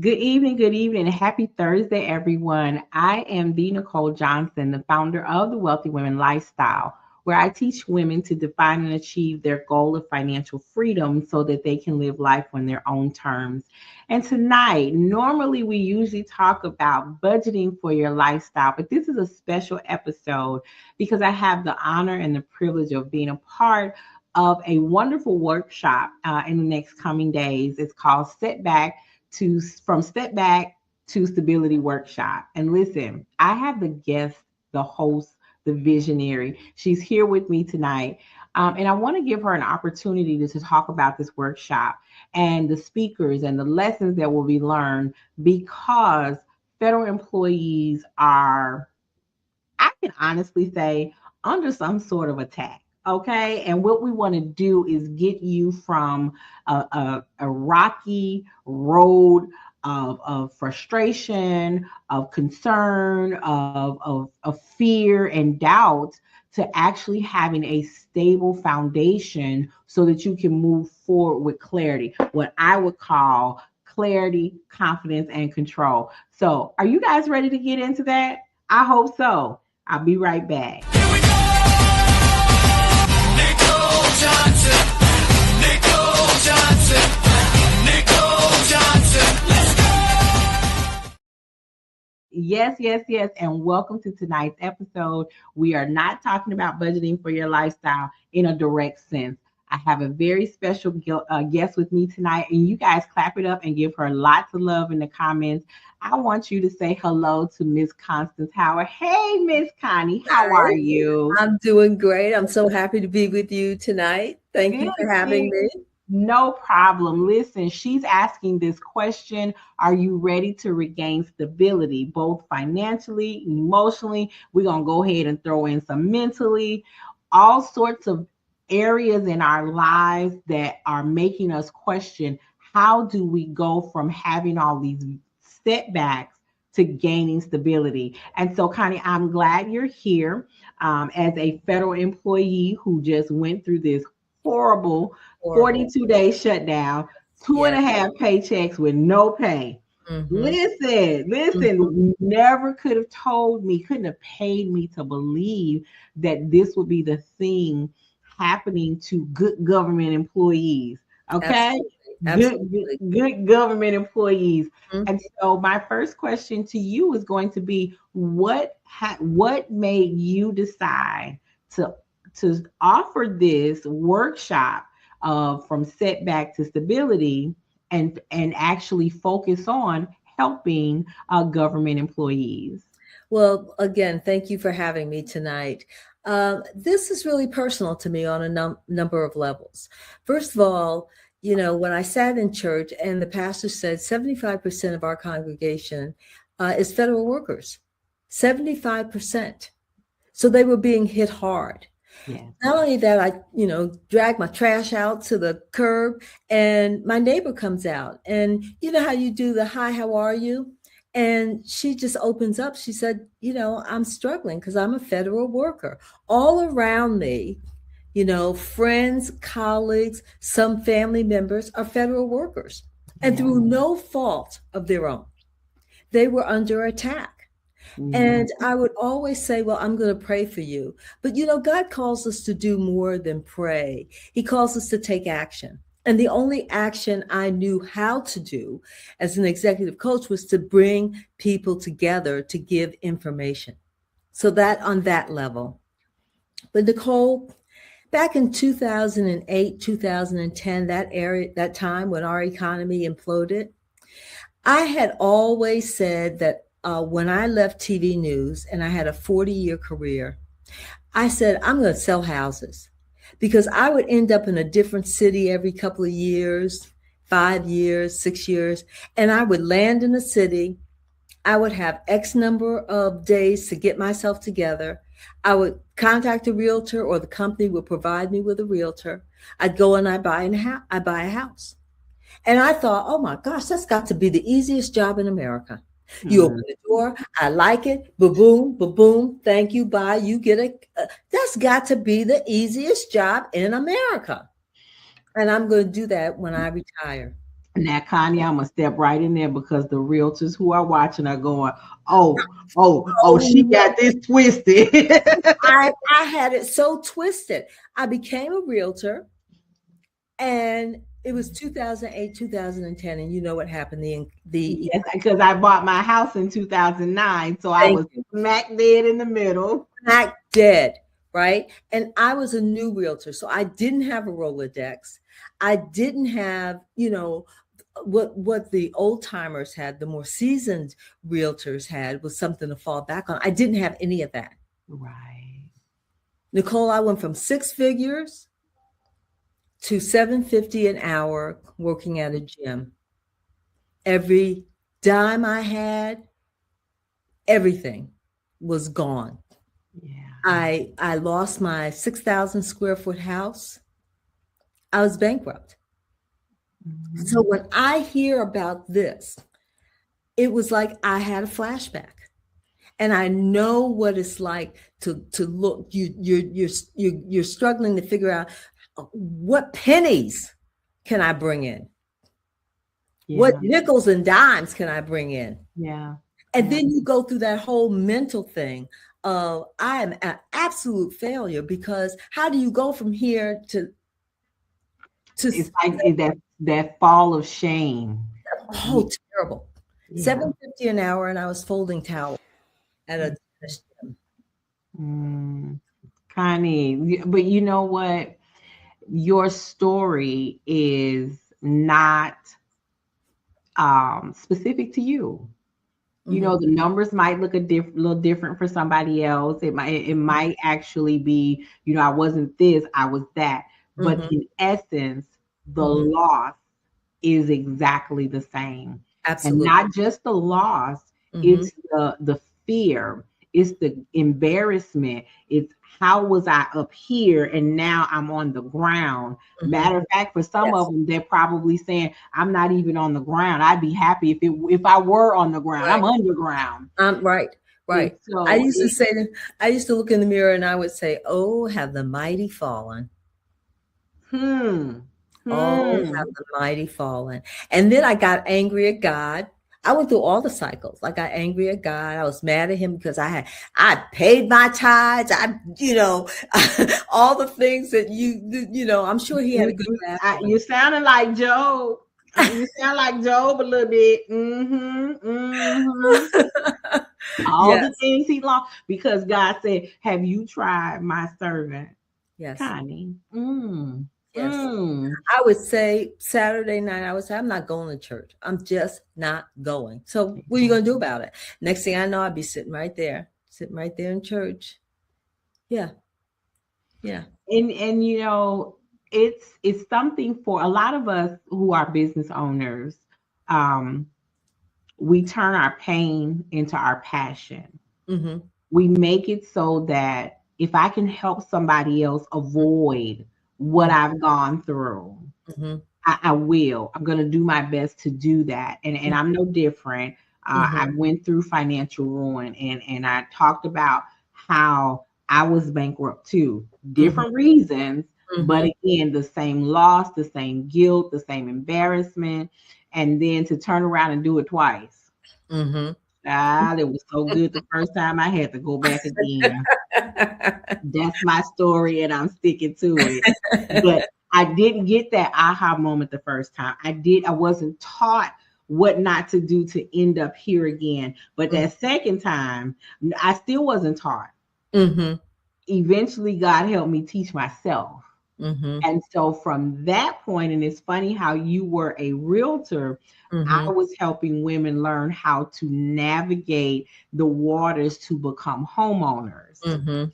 Good evening, and happy Thursday, everyone. I am the Nicole Johnson, the founder of the Wealthy Women Lifestyle, where I teach women to define and achieve their goal of financial freedom so that they can live life on their own terms. And tonight, normally we usually talk about budgeting for your lifestyle, but this is a special episode because I have the honor and the privilege of being a part of a wonderful workshop in the next coming days. It's called Setback to From Setback to Stability Workshop. And listen, I have the guest, the host, the visionary. She's here with me tonight. And I want to give her an opportunity to talk about this workshop and the speakers and the lessons that will be learned because federal employees are, I can honestly say, under some sort of attack. Okay. And what we want to do is get you from a rocky road of frustration, of concern, of fear and doubt to actually having a stable foundation so that you can move forward with clarity, what I would call clarity, confidence, and control. So, are you guys ready to get into that? I hope so. I'll be right back. Here we go! Nicole Johnson, Nicole Johnson, Nicole Johnson, let's go! Yes. And welcome to tonight's episode. We are not talking about budgeting for your lifestyle in a direct sense. I have a very special guest with me tonight, and you guys clap it up and give her lots of love in the comments. I want you to say hello to Miss Constance Howard. Hey, Miss Connie, how are you? I'm doing great. I'm so happy to be with you tonight. Thank you Good, for having me. No problem. Listen, she's asking this question. Are you ready to regain stability, both financially, emotionally? We're going to go ahead and throw in some mentally, all sorts of areas in our lives that are making us question how do we go from having all these setbacks to gaining stability. And so, Connie, I'm glad you're here as a federal employee who just went through this horrible 42-day shutdown, two and a half paychecks with no pay. Listen, you never could have told me, couldn't have paid me to believe that this would be the thing happening to good government employees. Okay. Absolutely. Good government employees. And so my first question to you is going to be what made you decide to offer this workshop from setback to stability and actually focus on helping government employees? Well, again, thank you for having me tonight. This is really personal to me on a number of levels. First of all, when I sat in church and the pastor said 75% of our congregation is federal workers, 75%. So they were being hit hard. Yeah. Not only that, I, drag my trash out to the curb and my neighbor comes out and you know how you do the hi, how are you? And she just opens up. She said, I'm struggling because I'm a federal worker. All around me, friends, colleagues, some family members are federal workers. And through no fault of their own, they were under attack. And I would always say, well, I'm going to pray for you. But, God calls us to do more than pray. He calls us to take action. And the only action I knew how to do as an executive coach was to bring people together to give information. So that on that level. But Nicole, back in 2008, 2010, that time when our economy imploded, I had always said that when I left TV news and I had a 40-year career, I said, I'm going to sell houses because I would end up in a different city every couple of years, 5 years, 6 years, and I would land in a city. I would have X number of days to get myself together. I would contact a realtor or the company would provide me with a realtor. I'd go and I'd buy a house. And I thought, oh my gosh, that's got to be the easiest job in America. You open the door, I like it, ba-boom, ba-boom, thank you, bye, you get it. That's got to be the easiest job in America. And I'm going to do that when I retire. Now, Connie, I'm gonna step right in there because the realtors who are watching are going, oh, Oh she no. got this twisted. I had it so twisted. I became a realtor, and it was 2008, 2010, and you know what happened? The Yes, because I bought my house in 2009, so I thank was you. smack dead in the middle. Smack dead, right? And I was a new realtor, so I didn't have a Rolodex. I didn't have, what the old timers had, the more seasoned realtors had was something to fall back on. I didn't have any of that. Right. Nicole, I went from six figures to 750 an hour working at a gym. Every dime I had, everything was gone. Yeah. I lost my 6,000 square foot house. I was bankrupt. So Mhm. when I hear about this, it was like I had a flashback. And I know what it's like to look. You're struggling to figure out what pennies can I bring in, what Yeah. nickels and dimes can I bring in, Yeah. and Yeah. then you go through that whole mental thing of I am an absolute failure, because how do you go from here to It's like that fall of shame. oh, terrible, Yeah. 750 an hour, and I was folding towels at a dentist gym. Mm, Connie, but you know what? Your story is not specific to you. You Mhm, know, the numbers might look little different for somebody else. It might actually be, I wasn't this, I was that. But mhm, in essence, the mhm. loss is exactly the same. And Absolutely. not just the loss, Mhm, it's the fear, it's the embarrassment, it's how was I up here and now I'm on the ground. mhm. Matter of fact, for some of Yes. them, they're probably saying, I'm not even on the ground. I'd be happy if I were on the ground. I'm Right. underground. Right. And Right. I so used to say to I used to look in the mirror and I would say, "Oh, have the mighty fallen. hmm, Oh, have hmm. the mighty fallen." And then I got angry at God. I went through all the cycles. I got angry at God. I was mad at him because I paid my tithes. All the things that I'm sure he had a good laugh at You sounded like Job. You sound like Job a little bit. Mm-hmm. Mm-hmm. me. All the Yes. things he lost because God said, "Have you tried my servant, Yes. Connie?" Yes. Mm. I would say Saturday night, I would say, I'm not going to church. I'm just not going. So what are you going to do about it? Next thing I know, I'd be sitting right there in church. Yeah. Yeah. And it's something for a lot of us who are business owners. Um, we turn our pain into our passion. Mm-hmm. We make it so that if I can help somebody else avoid what Mm-hmm. I've gone through, Mm-hmm. I will. I'm going to do my best to do that. And I'm no different. Mm-hmm. I went through financial ruin and I talked about how I was bankrupt too. Mm-hmm. Different reasons, but Mm-hmm. again, the same loss, the same guilt, the same embarrassment. And then to turn around and do it twice. Mm-hmm. It was so good the first time I had to go back again. That's my story and I'm sticking to it. But I didn't get that aha moment the first time. I wasn't taught what not to do to end up here again. But that second time, I still wasn't taught. Mm-hmm. Eventually, God helped me teach myself. Mm-hmm. And so from that point, and it's funny how you were a realtor, I Mm-hmm. was helping women learn how to navigate the waters to become homeowners. Mm-hmm.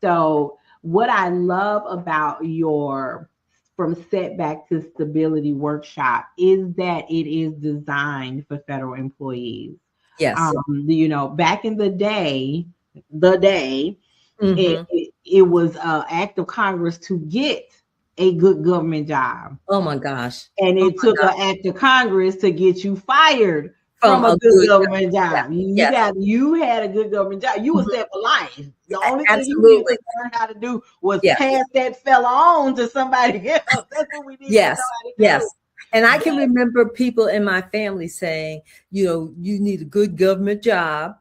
So, what I love about your From Setback to Stability workshop is that it is designed for federal employees. Yes. Back in the day, Mm-hmm. it was an act of Congress to get a good government job. Oh my gosh. And Oh it my took God. an act of Congress to get you fired From from a a good good, government yeah. job. Yes. You had a good government job. You were Mhm. set for life. The only thing you needed Absolutely. to learn how to do was Yeah. pass that fella on to somebody else. That's what we needed to know Yes. how to Yes. do. And I can remember people in my family saying, you need a good government job,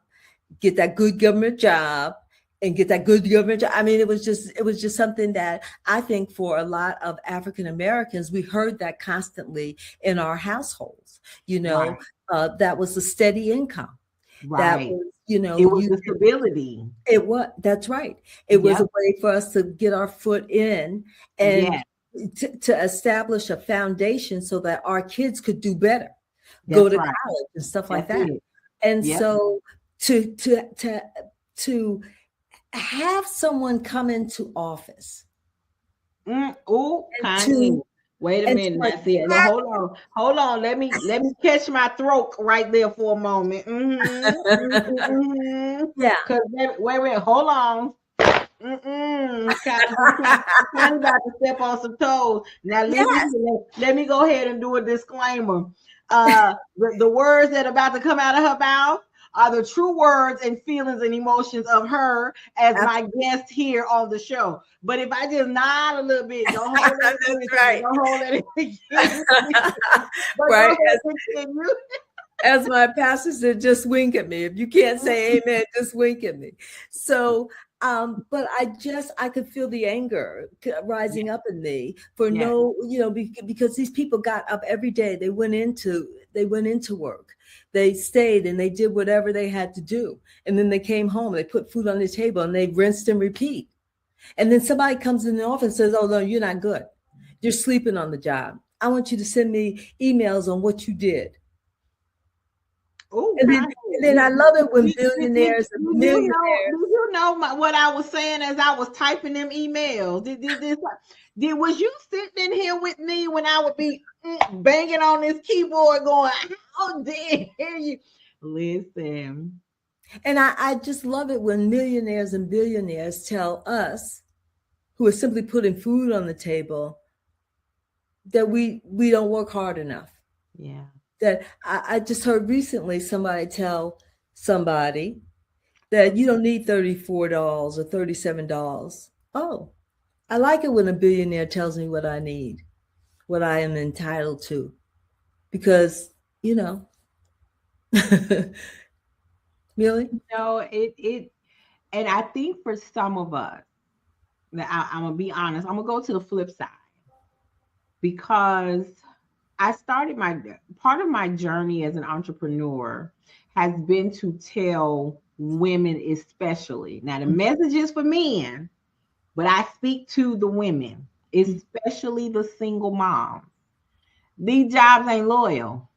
get that good government job and get that good government job. I mean, it was just something that I think for a lot of African Americans, we heard that constantly in our households, Right. that was a steady income. That Right. was, It was the stability. that's right. It was a Yep. way for us to get our foot in and Yes. to establish a foundation so that our kids could do better, go That's to right. college and stuff like That's that. it. And Yep. so to have someone come into office Oh, and Connie. Wait a to minute. Now, see, no, attack, hold on. Let me catch my throat right there for a moment. yeah. Cause wait, hold on. Connie about to step on some toes. Now listen Yes, here. Let me go ahead and do a disclaimer. The words that are about to come out of her mouth are the true words and feelings and emotions of her as my guest here on the show. But if I just nod a little bit, don't hold that that's against me. right. Don't hold that against me. But go Right. ahead and continue. As my pastor said, just wink at me. If you can't say amen, just wink at me. So, but I could feel the anger rising up in me for Yeah. because these people got up every day. They went into work. They stayed and they did whatever they had to do. And then they came home, they put food on the table and they rinsed and repeat. And then somebody comes in the office and says, "Oh, no, you're not good. You're sleeping on the job. I want you to send me emails on what you did." Oh, And then I love it when billionaires and do you know? millionaires. Do you know what I was saying as I was typing them emails? Was you sitting in here with me when I would be banging on this keyboard, going, "How dare you?" Listen, And I just love it when millionaires and billionaires tell us, who are simply putting food on the table, that we don't work hard enough. yeah, That I just heard recently somebody tell somebody that you don't need $34 or $37. Oh, I like it when a billionaire tells me what I need, what I am entitled to, because really. it, and I think for some of us, now I'm gonna be honest. I'm gonna go to the flip side because I started my part of my journey as an entrepreneur has been to tell women, especially now, the message is for men, but I speak to the women, especially the single moms. These jobs ain't loyal.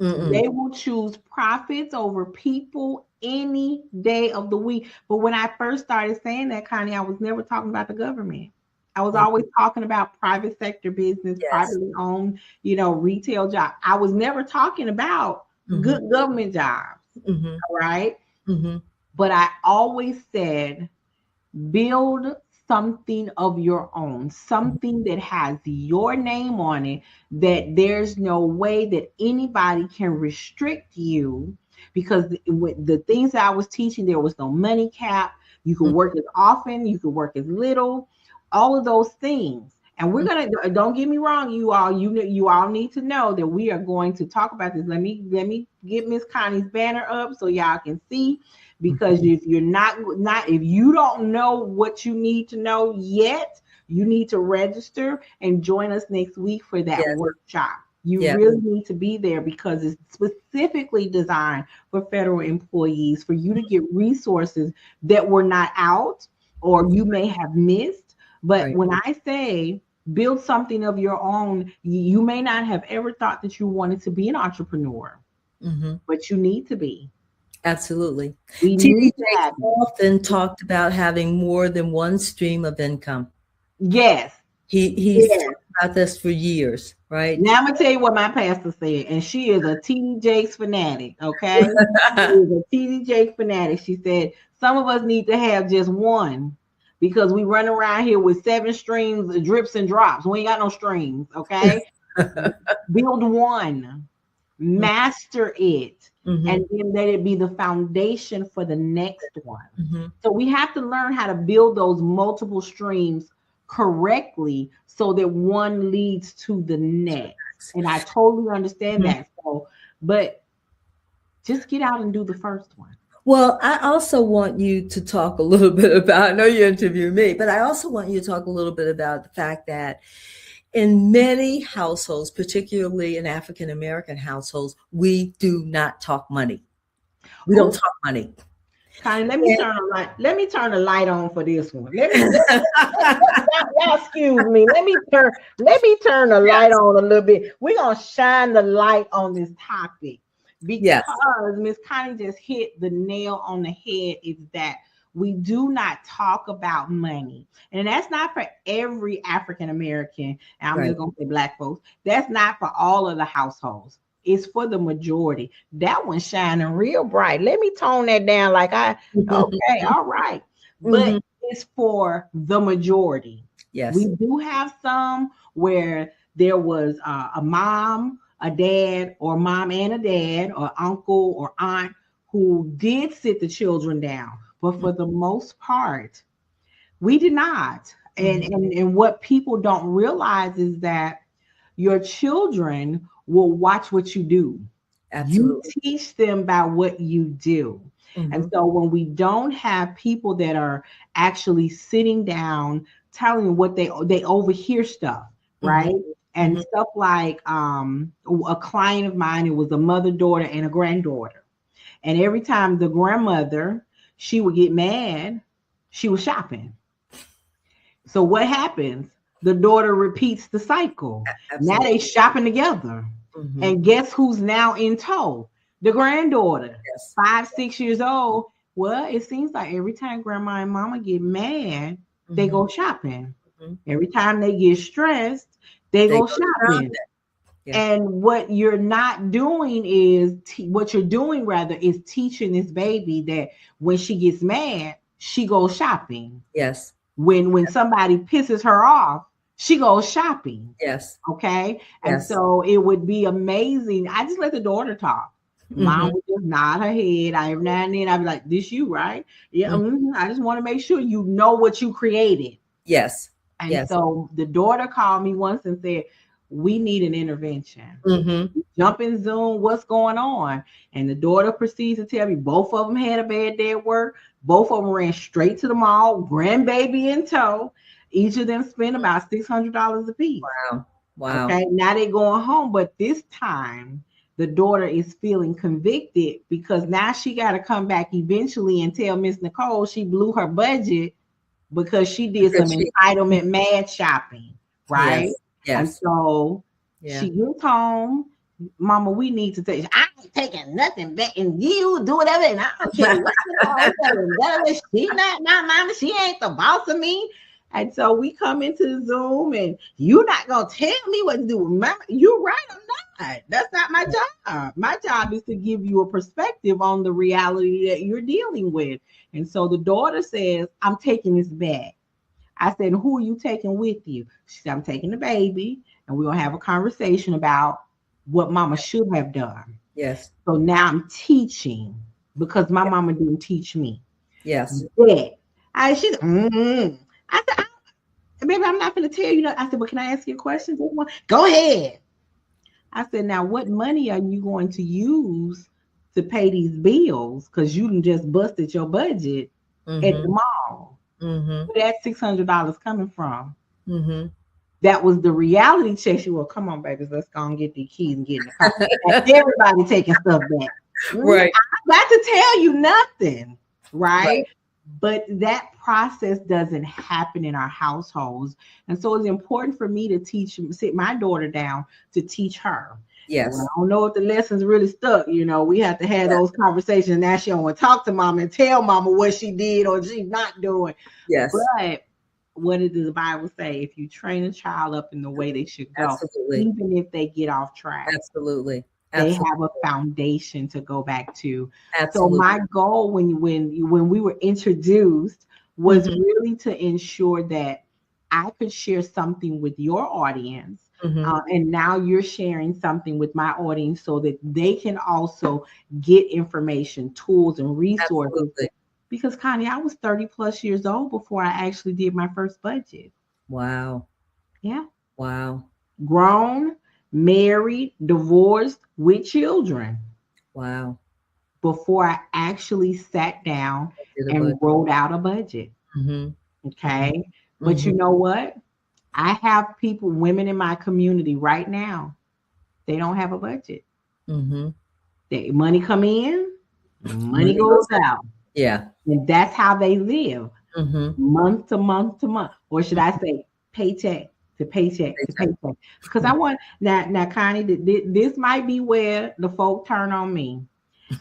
Mm-mm. They will choose profits over people any day of the week. But when I first started saying that, Connie, I was never talking about the government. I was Yeah. always talking about private sector business, Yes. privately owned, retail job. I was never talking about Mm-hmm. good government jobs, Mm-hmm. right? Mm-hmm. But I always said, build something of your own, something that has your name on it, that there's no way that anybody can restrict you. Because with the things that I was teaching, there was no money cap. You could work as often, you could work as little, all of those things. And we're gonna, don't get me wrong, you all need to know that we are going to talk about this. Let me get Miss Connie's banner up so y'all can see, because if you're not if you don't know what you need to know yet, you need to register and join us next week for that Yes. workshop. You Yeah. really need to be there because it's specifically designed for federal employees, for you to get resources that were not out or you may have missed. But Right. when I say build something of your own, you may not have ever thought that you wanted to be an entrepreneur, Mm-hmm. but you need to be. Absolutely. We TD need to Jakes have it. often talked about having more than one stream of income. Yes. He's Yes. talked about this for years, right? Now I'm gonna tell you what my pastor said, and she is a TD Jakes fanatic. Okay, she is a TD Jakes fanatic. She said some of us need to have just one because we run around here with 7 streams, drips and drops. We ain't got no streams. Okay, build one, master it, Mm-hmm. and then let it be the foundation for the next one. Mm-hmm. So we have to learn how to build those multiple streams correctly so that one leads to the next. And I totally understand Mhm. that. So, but just get out and do the first one. Well, I also want you to talk a little bit about, I know you interview me, but I also want you to talk a little bit about the fact that in many households, particularly in African American households, we do not talk money. We don't Oh, talk money. Connie, let me turn a light. Let me turn the light on for this one. Y'all excuse me. Let me turn the light Yes. on a little bit. We're gonna shine the light on this topic Yes. because Miss Connie just hit the nail on the head. Is that we do not talk about money. And that's not for every African American. And I'm Right. just gonna say black folks. That's not for all of the households. It's for the majority. That one's shining real bright. Let me tone that down okay, all right. But Mhm. it's for the majority. We Yes. do have some where there was a mom, a dad, or mom and a dad, or uncle or aunt who did sit the children down. But for the most part, we did not. And, Mhm. and, and what people don't realize is that your children will watch what you do. You Absolutely. teach them by what you do. And Mhm. so when we don't have people that are actually sitting down telling them what they overhear stuff, Mhm. right? And Mhm. stuff like a client of mine, it was a mother, daughter, and a granddaughter. And every time the grandmother, she would get mad, she was shopping. So what happens? The daughter repeats the cycle. Now Absolutely. they shopping together. Mhm. And guess who's now in tow? The granddaughter, Yes. 5, 6 years old. Well, it seems like every time grandma and mama get mad, they Mhm. go shopping. Mhm. Every time they get stressed, they They go go shopping. shopping. Yeah. And what you're not doing is what you're doing rather is teaching this baby that when she gets mad, she goes shopping. Yes. When somebody pisses her off, she goes shopping. Yes. Okay. And Yes. so it would be amazing. I just let the daughter talk. Mom Mhm. would just nod her head. Every now and then I'd be like, this you, right? Yeah. Mhm. I just want to make sure you know what you created. Yes. And Yes. so the daughter called me once and said, we need an intervention. Mhm. Jump in Zoom, what's going on? And the daughter proceeds to tell me both of them had a bad day at work. Both of them ran straight to the mall, grandbaby in tow. Each of them spent about $600 a piece. Wow. Wow. Okay, now they're going home, but this time the daughter is feeling convicted because now she got to come back eventually and tell Miss Nicole she blew her budget because she did some Because she entitlement mad shopping, right? Yes. And Yes. so Yeah. she gets home. Mama, we need to take. I ain't taking nothing back, and you do whatever, and I don't care what you all say. She not my mama. She ain't the boss of me. And so we come into the Zoom, and you're not gonna tell me what to do. Mama, you're right. I'm not. That's not my job. My job is to give you a perspective on the reality that you're dealing with. And so the daughter says, I'm taking this back. I said, who are you taking with you? She said, I'm taking the baby, and we're going to have a conversation about what mama should have done. Yes. So now I'm teaching because my mama didn't teach me. Yes. That. She's, I said, baby, I'm not going to tell you that. I said, but can I ask you a question? Go ahead. I said, now what money are you going to use to pay these bills? Because you done just busted your budget at the Mhm. mall. Mhm. Where that $600 coming from? Mhm. That was the reality check. She, well, come on, babies, let's go and get these keys and get in the car. And everybody taking stuff back. Right. I got to tell you nothing, right? Right. But that process doesn't happen in our households. And so it's important for me to sit my daughter down to teach her. And when I Yes. don't know if the lessons really stuck, we have to have Yes. those conversations. Now she don't want to talk to mama and tell mama what she did or she's not doing. Yes. But what did the Bible say? If you train a child up in the way they should go, Absolutely. even if they get off track, Absolutely. they Absolutely. have a foundation to go back to. So Absolutely. my goal when we were introduced was Mhm. really to ensure that I could share something with your audience. Mhm. And now you're sharing something with my audience so that they can also get information, tools, and resources. Absolutely. Because Connie, I was 30 plus years old before I actually did my first budget. Wow. Yeah. Wow. Grown, married, divorced, with children Wow. before I actually sat down Did a and budget. wrote out a budget. Mm-hmm. Okay. But Mm-hmm. you know what? I have people, women in my community right now, they don't have a budget. Mm-hmm. They money come in, money Money goes goes out. out. Yeah. And that's how they live, Mm-hmm. month to month to month. Or should I say paycheck to paycheck to Paycheck. paycheck? Because I want now, Connie, this might be where the folk turn on me.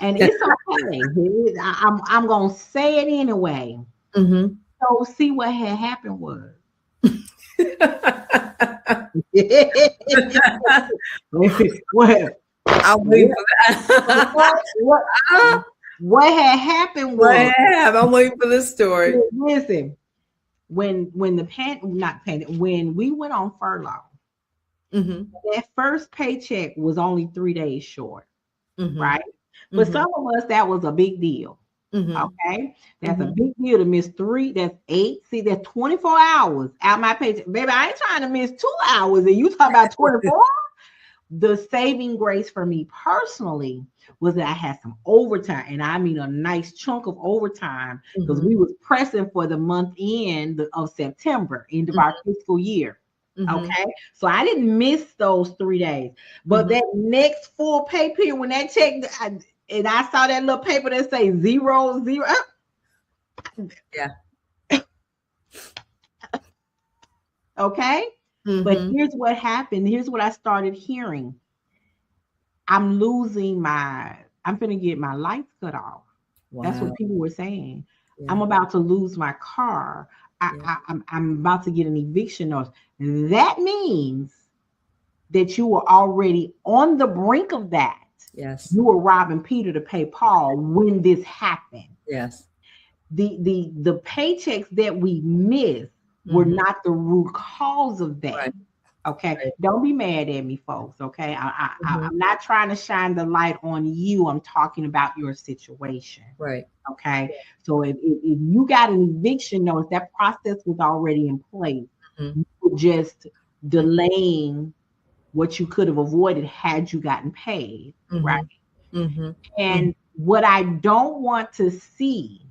And it's okay. I'm gonna say it anyway. Mm-hmm. So see what had happened was what I'm waiting what for that. what what had happened What was, happened? I'm waiting for this story. listen, when the not when we went on furlough, Mm-hmm. that first paycheck was only 3 days short, Mm-hmm. right? For Mm-hmm. some of us, that was a big deal. Mm-hmm. Okay, that's a Mm-hmm. big deal to miss three. That's eight. See, that's 24 hours out my paycheck, baby. I ain't trying to miss 2 hours, and you talk about 24. The saving grace for me personally was that I had some overtime, and I mean a nice chunk of overtime because Mm-hmm. we was pressing for the month end of September, end of our fiscal year. Mm-hmm. Okay, so I didn't miss those 3 days, but Mm-hmm. that next full pay period when that check, and I saw that little paper that say 0, 0. Yeah. Okay, but Mm-hmm. here's what happened. Here's what I started hearing. I'm gonna get my lights cut off. That's Wow. what people were saying. I'm Yeah. about to lose my car. Yeah. I'm about to get an eviction notice. That means that you were already on the brink of that. Yes. You were robbing Peter to pay Paul when this happened. Yes. The paychecks that we missed were Mm-hmm. not the root cause of that. Right. Okay, Right. don't be mad at me, folks. Okay, Mm-hmm. I'm not trying to shine the light on you. I'm talking about your situation. Right. Okay, so if you got an eviction notice, that process was already in place. Mm-hmm. You were just delaying what you could have avoided had you gotten paid, right? Mm-hmm. Mm-hmm. And what I don't want to see,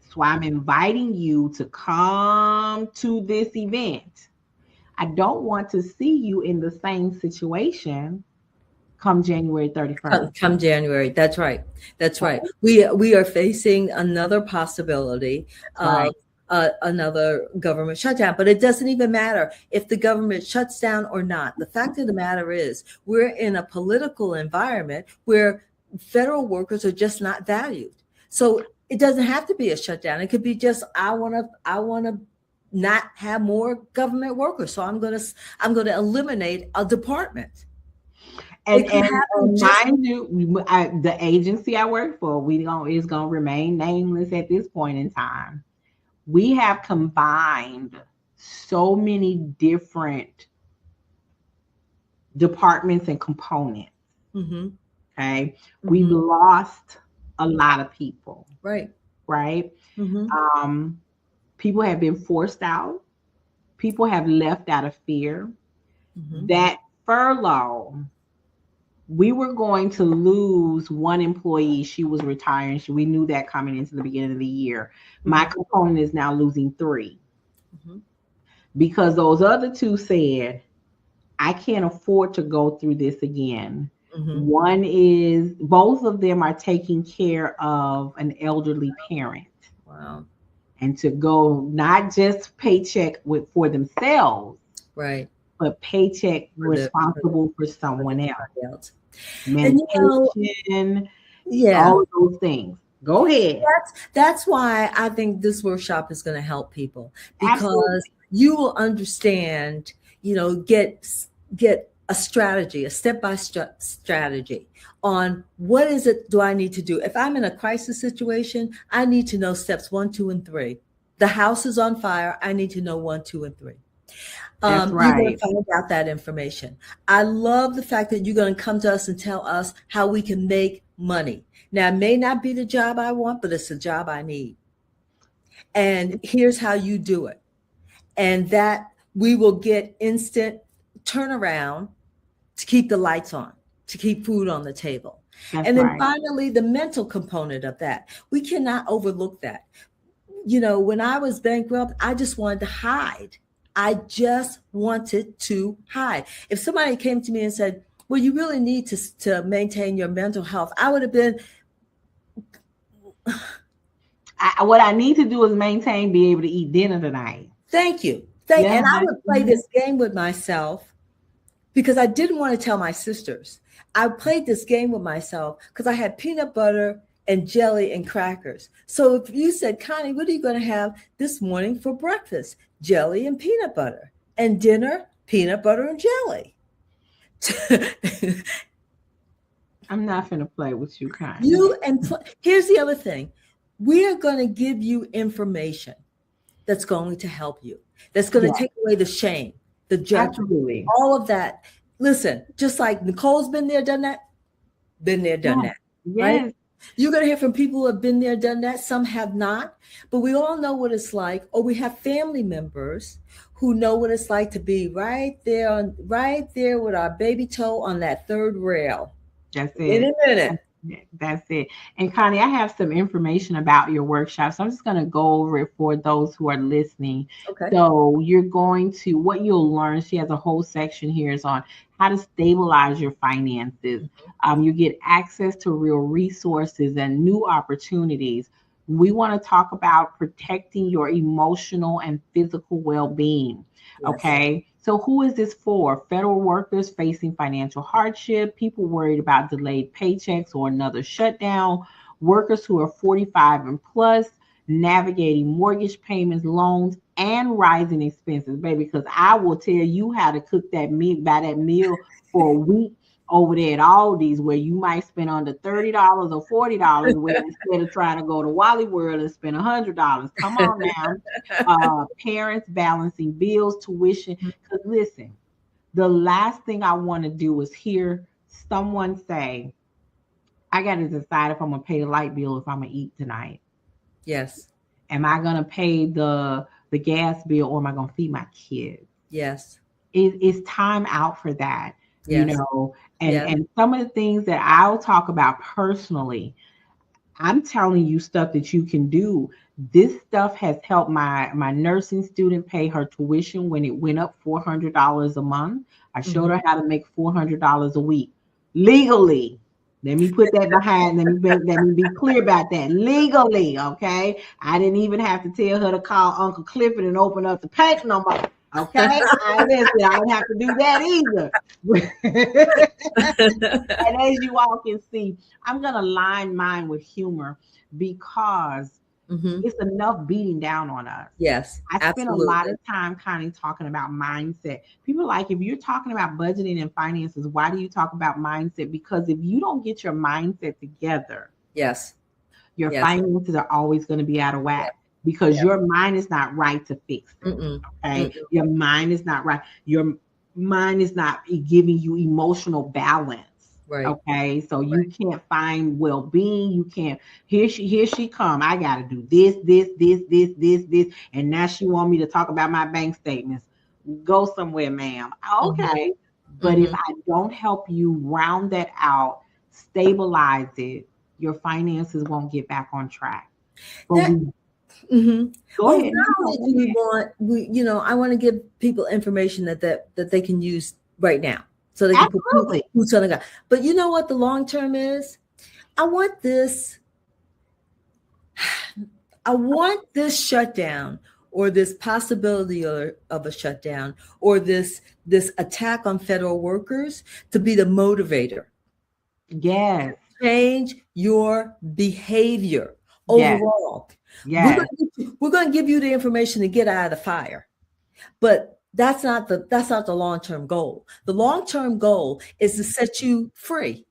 so I'm inviting you to come to this event. I don't want to see you in the same situation come January Come, 31st. come January. That's right. That's right. We are facing another possibility That's of right. another government shutdown, but it doesn't even matter if the government shuts down or not. The fact of the matter is, we're in a political environment where federal workers are just not valued. So it doesn't have to be a shutdown. It could be just I want to not have more government workers, so I'm going to eliminate a department. And It could and, happen and just mind you, the agency I work for, we don't is gonna remain nameless at this point in time. We have combined so many different departments and components. hmm Okay, we've hmm lost a lot of people, right. right? hmm Um, People have been forced out. People have left out of fear. hmm That furlough, we were going to lose one employee. She was retiring. We knew that coming into the beginning of the year. My hmm component is now losing three hmm because those other two said, I can't afford to go through this again. hmm One is, both of them are taking care of an elderly parent, Wow. and to go not just paycheck for themselves, Right. but paycheck For the for, the, responsible for for someone else, somebody else. And medication, yeah, all of those things. Go ahead. that's why I think this workshop is going to help people, because Absolutely. you will understand, get a strategy, a step-by-step strategy on what is it do I need to do. If I'm in a crisis situation, I need to know steps 1, 2, and 3. The house is on fire. I need to know 1, 2, and 3. That's You're going right. to find out that information. I love the fact that you're going to come to us and tell us how we can make money. Now, it may not be the job I want, but it's the job I need. And here's how you do it. And that we will get instant turnaround to keep the lights on, to keep food on the table. That's And then right. finally, the mental component of that. We cannot overlook that. You know, when I was bankrupt, I just wanted to hide. I just wanted to hide. If somebody came to me and said, well, you really need to maintain your mental health, I would have been, What I need to do is maintain, be able to eat dinner tonight. thank you. Yeah. And I would play Mhm. this game with myself because I didn't want to tell my sisters. I played this game with myself because I had peanut butter and jelly and crackers. So if you said, Connie, what are you going to have this morning for breakfast? Jelly and peanut butter. And dinner, peanut butter and jelly. I'm not finna play with you, Connie. You and here's the other thing. We are going to give you information that's going to help you. That's going to Yeah, take away the shame, the judgment, absolutely. all of that. Listen, just like Nicole's been there, done that, been there, done Yeah. that, right? Yes. You're going to hear from people who have been there, done that. Some have not, but we all know what it's like. Or we have family members who know what it's like to be right there with our baby toe on that third rail. That's In a it. minute. That's it. And Connie, I have some information about your workshop. So I'm just going to go over it for those who are listening. Okay. So you're going to, what you'll learn, she has a whole section here is on how to stabilize your finances. You get access to real resources and new opportunities. We want to talk about protecting your emotional and physical well-being. Yes. Okay. So who is this for? Federal workers facing financial hardship, people worried about delayed paychecks or another shutdown, workers who are 45 and plus, navigating mortgage payments, loans, and rising expenses, baby. Because I will tell you how to cook that meal, buy that meal for a week over there at Aldi's, where you might spend under $30 or $40, where instead of trying to go to Wally World and spend $100. Come on now. Parents balancing bills, tuition. Because listen, the last thing I want to do is hear someone say, I got to decide if I'm going to pay the light bill, if I'm going to eat tonight. Yes. Am I going to pay the gas bill, or am I going to feed my kids? Yes. It's time out for that, you Yes. know. And Yes. and some of the things that I'll talk about personally, I'm telling you stuff that you can do. This stuff has helped my nursing student pay her tuition when it went up $400 a month. I showed her how to make $400 a week legally. Let me put that behind. Let me be clear about that legally. Okay, I didn't even have to tell her to call Uncle Clifford and open up the bank no more. Okay, I listen. I didn't have to do that either. And as you all can see, I'm going to line mine with humor because Mm-hmm. it's enough beating down on us. Yes. I spend a lot Absolutely. of time kind of talking about mindset. People are like, if you're talking about budgeting and finances, why do you talk about mindset? Because if you don't get your mindset together, Yes. your Yes. finances are always going to be out of Yes. whack because Yes. your mind is not right to fix it. Mm-mm. Okay. Mm-mm. Your mind is not right. Your mind is not giving you emotional balance. Right. Okay. So Right. you can't find well-being. You can't, here she come. I gotta do this. And now she want me to talk about my bank statements. Go somewhere, ma'am. Mm-hmm. Okay. But if Mm-hmm. I don't help you round that out, stabilize it, your finances won't get back on track. But That. we Mm-hmm. go Well, ahead. not No, only go do we ahead. want I want to give people information that they can use right now, so they can put Absolutely. boots on the ground. But you know what the long term is? I want this. I want this shutdown, or this possibility of a shutdown, or this attack on federal workers to be the motivator. Yes. Change your behavior Yes. overall. Yes. We're going to give you the information to get out of the fire, but that's not the long-term goal. The long-term goal is to set you free,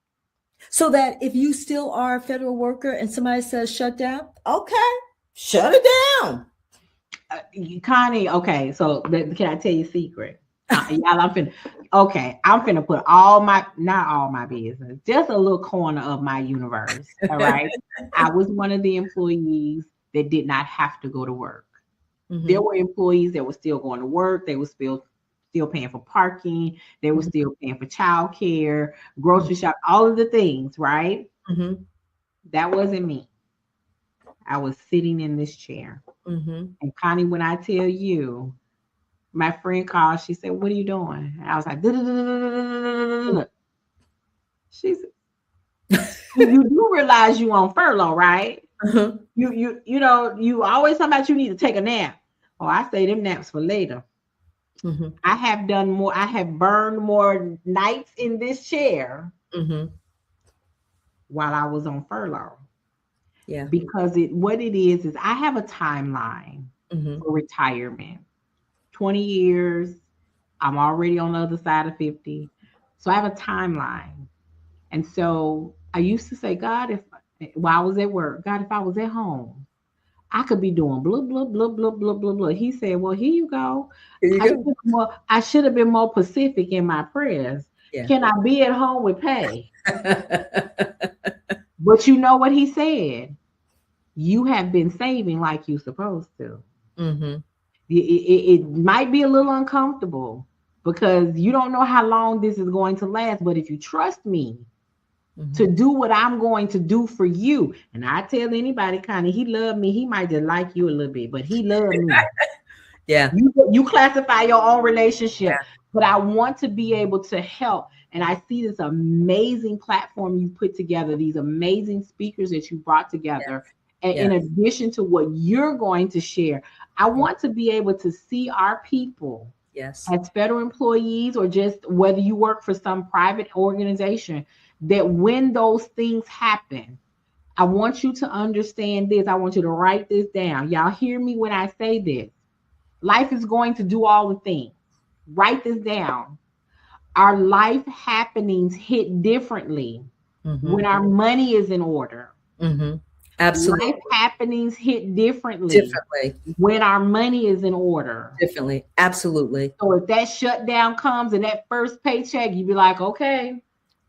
so that if you still are a federal worker and somebody says shut down, okay, shut it down. Connie, okay, so can I tell you a secret? Y'all, I'm finna put not all my business, just a little corner of my universe. All right. I was one of the employees that did not have to go to work. There Mhm. were employees that were still going to work. They were still still paying for parking. They were Mhm. still paying for childcare, grocery shop, all of the things, right? Mhm. That wasn't me. I was sitting in this chair. Mhm. And Connie, when I tell you, my friend called, she said, "What are you doing?" And I was like, "Da-da-da-da-da-da-da-da-da-da." She said, you do realize you on furlough, right? Uh-huh. You always talk about you need to take a nap. Oh, I say them naps for later. Mhm. I have done more, I have burned more nights in this chair Mhm. while I was on furlough. Yeah. Because what it is I have a timeline Mhm. for retirement. 20 years, I'm already on the other side of 50. So I have a timeline. And so I used to say, God, if while I was at work, God, if I was at home, I could be doing blah blah blah blah blah blah blah. He said, "Well, here you go. Here you go. I should have been more specific in my prayers. Yeah. Can I be at home with pay?" But you know what he said? You have been saving like you supposed to. Mhm. It might be a little uncomfortable because you don't know how long this is going to last. But if you trust me to Mhm. do what I'm going to do for you, and I tell anybody, kind of, he loved me. He might just like you a little bit, but he loved me. Yeah. You classify your own relationship, Yeah. but I want to be able to help. And I see this amazing platform you put together, these amazing speakers that you brought together. And Yeah. in addition to what you're going to share, I Yeah. want to be able to see our people Yes. as federal employees or just whether you work for some private organization, that when those things happen, I want you to understand this. I want you to write this down. Y'all hear me when I say this. Life is going to do all the things. Write this down. Our life happenings hit differently when Mhm. our money is in order. Mhm. Absolutely. Life happenings hit differently Differently. when our money is in order. Differently. Absolutely. So if that shutdown comes and that first paycheck, you be like, okay,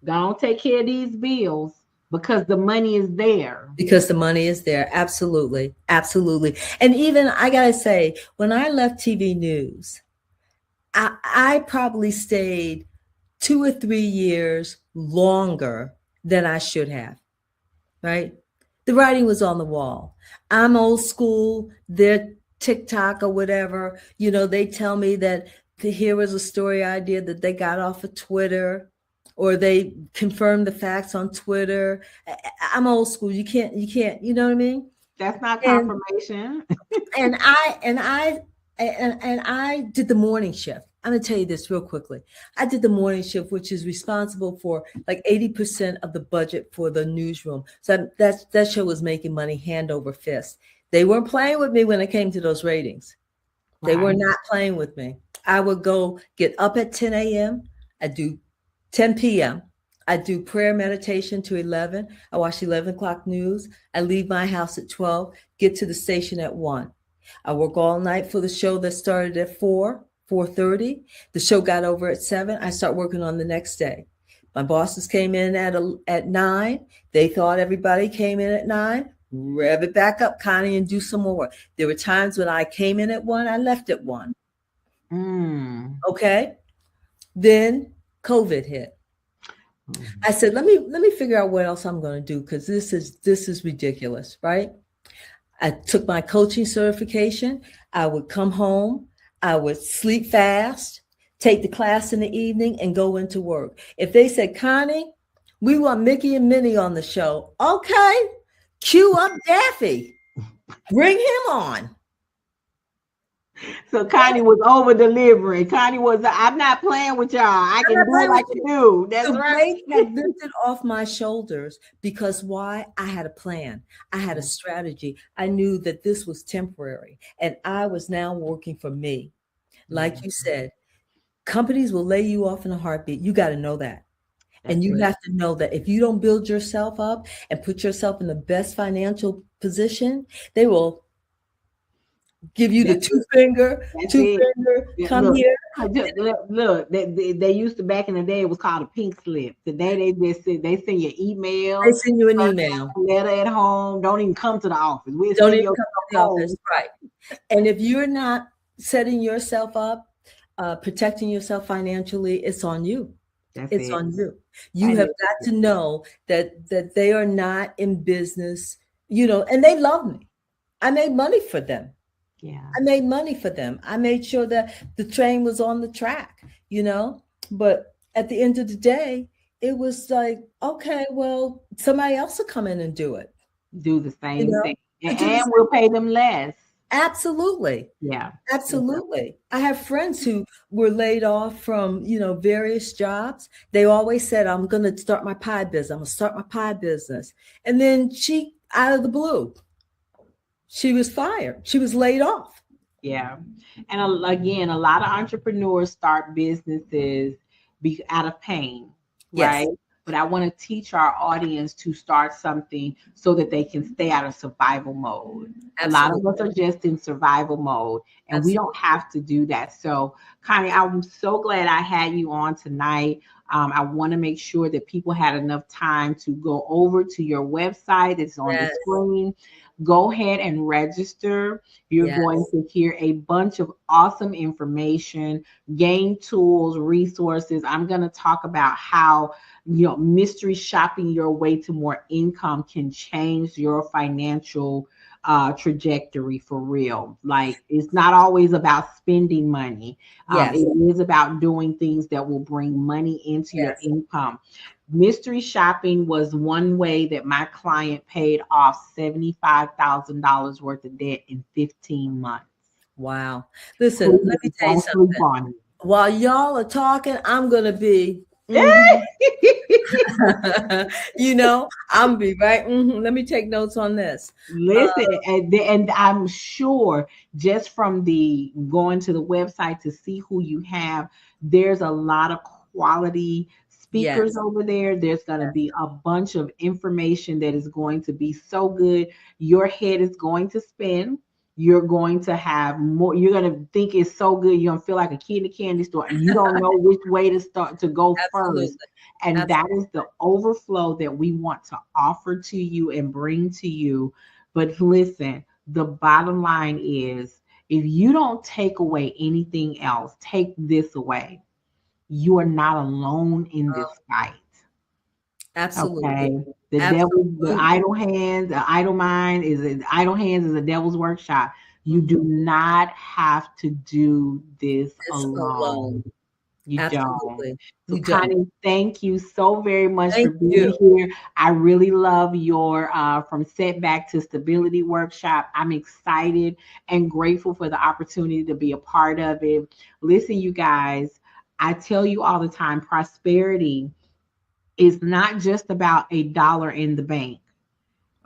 don't take care of these bills because the money is there. Because the money is there. Absolutely. Absolutely. And even I gotta say, when I left TV news, I probably stayed 2 or 3 years longer than I should have. Right? The writing was on the wall. I'm old school. They're TikTok or whatever. They tell me that here was a story idea that they got off of Twitter, or they confirmed the facts on Twitter. I'm old school. You know what I mean? That's not And confirmation. and I did the morning shift. I'm gonna tell you this real quickly. I did the morning shift, which is responsible for like 80% of the budget for the newsroom. So that show was making money hand over fist. They weren't playing with me when it came to those ratings. They were Right. not playing with me. I would go get up at 10 a.m. I do 10 p.m. I do prayer meditation to 11. I watch 11 o'clock news. I leave my house at 12, get to the station at 1. I work all night for the show that started at 4:30. The show got over at 7. I start working on the next day. My bosses came in at 9. They thought everybody came in at 9. Rev it back up, Connie, and do some more. There were times when I came in at 1, I left at 1. Mm. Okay. Then COVID hit. I said, let me figure out what else I'm going to do, because this is ridiculous, right? I took my coaching certification. I would come home. I would sleep fast, take the class in the evening, and go into work. If they said, Connie, we want Mickey and Minnie on the show. Okay, cue up Daffy. Bring him on. So Connie was over delivering. Connie was, I'm not playing with y'all. I I'm can not do playing what I with you. can do. That's The right. weight had lifted off my shoulders, because why? I had a plan. I had a strategy. I knew that this was temporary, and I was now working for me. Like you said, companies will lay you off in a heartbeat. You got to know that. And That's you it. have to know that if you don't build yourself up and put yourself in the best financial position, they will give you the That's two finger, That's two it. finger, Yeah, come here. look. They used to, back in the day, it was called a pink slip. Today they send you They email, send you an email. letter at home. Don't even come to the office. We'll Don't send even you come to a the office. phone. Right. And if you're not setting yourself up, protecting yourself financially, it's on you. That's It's it. on you. You That have is got it. to know that they are not in business, and they love me. I made money for them. Yeah. I made money for them. I made sure that the train was on the track, you know. But at the end of the day, it was like, okay, well, somebody else will come in and do it, Do the you same know, thing. and do the And we'll same. pay them less. Absolutely. Yeah. Yeah. Absolutely. I have friends who were laid off from, various jobs. They always said, I'm going to start my pie business. I'm going to start my pie business. And then out of the blue, she was fired. She was laid off. Yeah. And again, a lot of entrepreneurs start businesses out of pain, Yes. right? But I want to teach our audience to start something so that they can stay out of survival mode. A lot of us Absolutely. are just in survival mode, and we don't Absolutely. have to do that. So, Connie, I'm so glad I had you on tonight. I want to make sure that people had enough time to go over to your website. It's on the Yes. screen. Go ahead and register. You're going Yes. to hear a bunch of awesome information, gain tools, resources. I'm going to talk about how, mystery shopping your way to more income can change your financial trajectory for real. Like, it's not always about spending money. Yes. It is about doing things that will bring money into your Yes. income. Mystery shopping was one way that my client paid off $75,000 worth of debt in 15 months. Wow. Listen, let me Please tell you don't sleep something. on While y'all are talking, I'm going to be, it. I'm going to be right. Let me take notes on this. Uh, Listen, and I'm sure just from the going to the website to see who you have, there's a lot of quality speakers yes. over there. There's going to be a bunch of information that is going to be so good. Your head is going to spin. You're going to have more. You're going to think it's so good. You're going to feel like a kid in a candy store, and you don't know which way to start to go first. Absolutely. And that is Absolutely. the overflow that we want to offer to you and bring to you. But listen, the bottom line is, if you don't take away anything else, take this away. You are not alone in this fight. Absolutely. Okay. The Absolutely. idle hands, the idle hands is a devil's workshop. You Mhm. do not have to do this This alone. alone. You don't. Absolutely. So, You don't. Connie, thank you so very much for Thank being you. here. I really love your from setback to stability workshop. I'm excited and grateful for the opportunity to be a part of it. Listen, you guys, I tell you all the time, prosperity is not just about a dollar in the bank,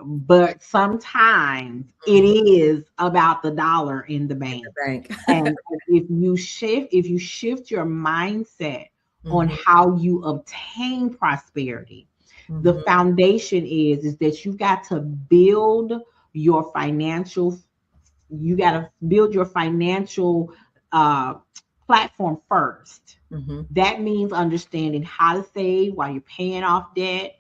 but sometimes it Mhm. is about the dollar in the In the bank. bank. And if you shift your mindset on Mhm. how you obtain prosperity, the Mhm. foundation is that your financial you got to build your financial uh, platform first. Mhm. That means understanding how to save while you're paying off debt,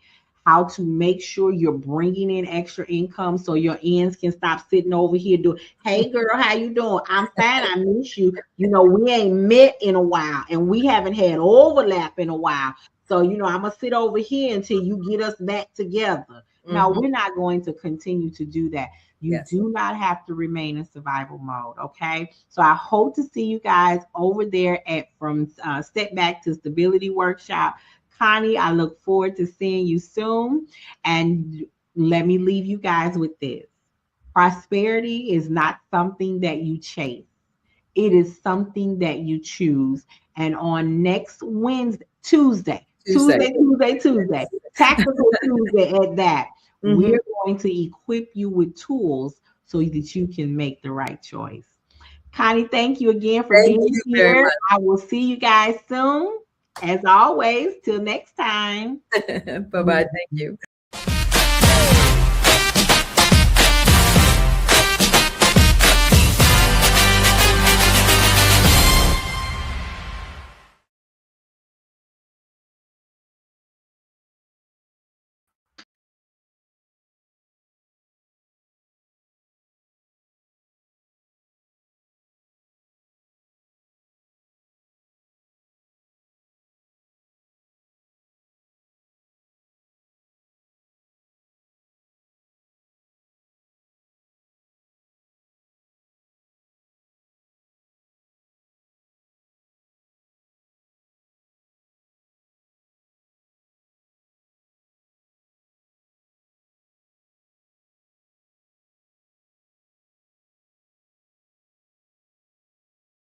how to make sure you're bringing in extra income so your ends can stop sitting over here doing, hey girl, how you doing? I'm fine. I miss you. We ain't met in a while and we haven't had overlap in a while. So, I'm going to sit over here until you get us back together. No, Mhm. we're not going to continue to do that. You Yes. do not have to remain in survival mode. Okay. So I hope to see you guys over there at from Setback to Stability Workshop. Connie, I look forward to seeing you soon. And let me leave you guys with this: prosperity is not something that you chase, it is something that you choose. And on next Tuesday. Tuesday, Tactical Tuesday at that, Mhm. we're going to equip you with tools so that you can make the right choice. Connie, thank you again for Thank being you very here. I will see you guys soon. As always, till next time. much. Bye-bye. Thank you.